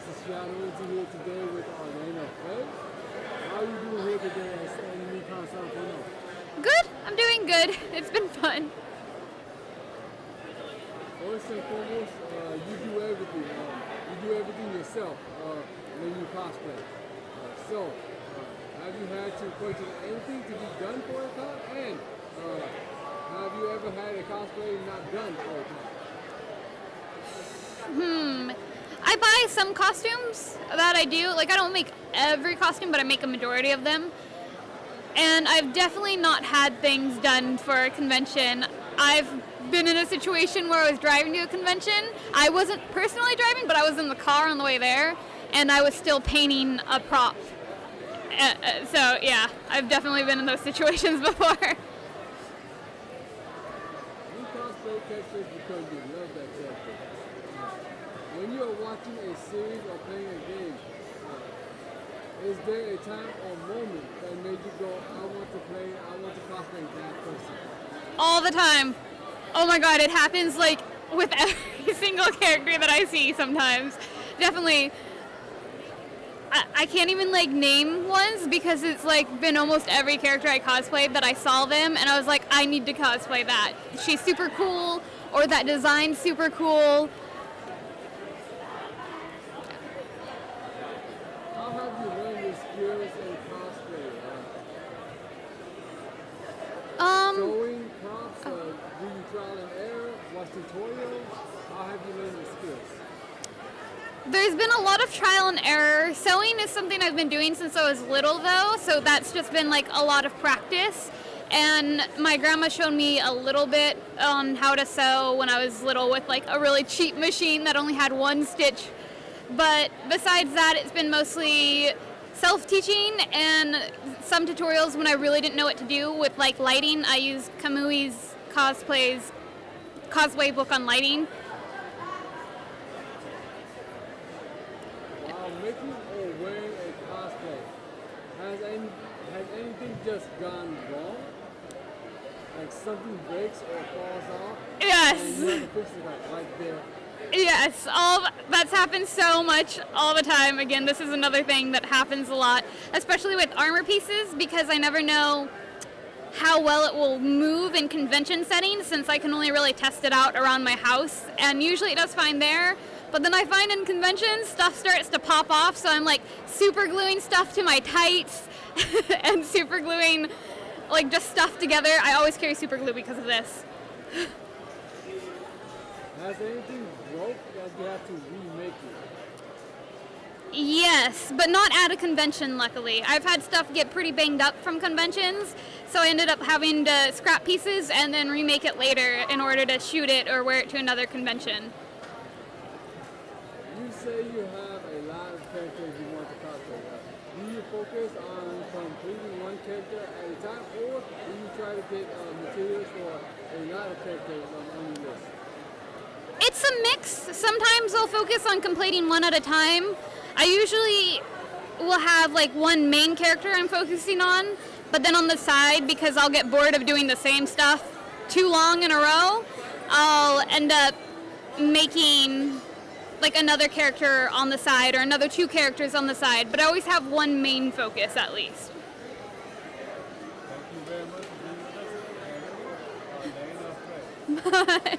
is shaddoeENT here today with Arlena Fae. How are you doing here today at ani-mecon South Carolina? Good. I'm doing good. It's been fun. First and foremost, you do everything. You do everything yourself when you cosplay. Have you had to purchase anything to be done for a con? And have you ever had a cosplay not done for a con? I buy some costumes that I do. Like, I don't make every costume, but I make a majority of them. And I've definitely not had things done for a convention. I've been in a situation where I was driving to a convention. I wasn't personally driving, but I was in the car on the way there, and I was still painting a prop. So, yeah, I've definitely been in those situations before. You cosplay characters because you love that character. When you are watching a series or playing a game, is there a time or moment that made you go, I want to cosplay that person? All the time. Oh my god, it happens like with every single character that I see sometimes. Definitely. I can't even like name ones because it's like been almost every character I cosplayed that I saw them and I was like, I need to cosplay that. She's super cool, or that design's super cool. How have you learned your skills in cosplay? Sewing, props, do you trial and error, watch tutorials? How have you learned your skills? There's been a lot of trial and error. Sewing is something I've been doing since I was little though, so that's just been like a lot of practice. And my grandma showed me a little bit on how to sew when I was little with like a really cheap machine that only had one stitch. But besides that, it's been mostly self-teaching and some tutorials when I really didn't know what to do with like lighting. I used Kamui's cosplay book on lighting. While making or wearing a cosplay, has anything just gone wrong? Like something breaks or falls off? Yes. And you have to fix it right there. Yes, that's happened so much all the time. Again, this is another thing that happens a lot, especially with armor pieces, because I never know how well it will move in convention settings since I can only really test it out around my house, and usually it does fine there. But then I find in conventions, stuff starts to pop off, so I'm like super gluing stuff to my tights and super gluing like just stuff together. I always carry super glue because of this. Has anything broke that you have to remake it? Yes, but not at a convention, luckily. I've had stuff get pretty banged up from conventions, so I ended up having to scrap pieces and then remake it later in order to shoot it or wear it to another convention. You say you have a lot of characters you want to cosplay. Do you focus on completing one character at a time, or do you try to get materials for a lot of characters on your list? It's a mix. Sometimes I'll focus on completing one at a time. I usually will have like one main character I'm focusing on, but then on the side, because I'll get bored of doing the same stuff too long in a row, I'll end up making like another character on the side or another two characters on the side, but I always have one main focus at least. Thank you very much for being with us. Bye.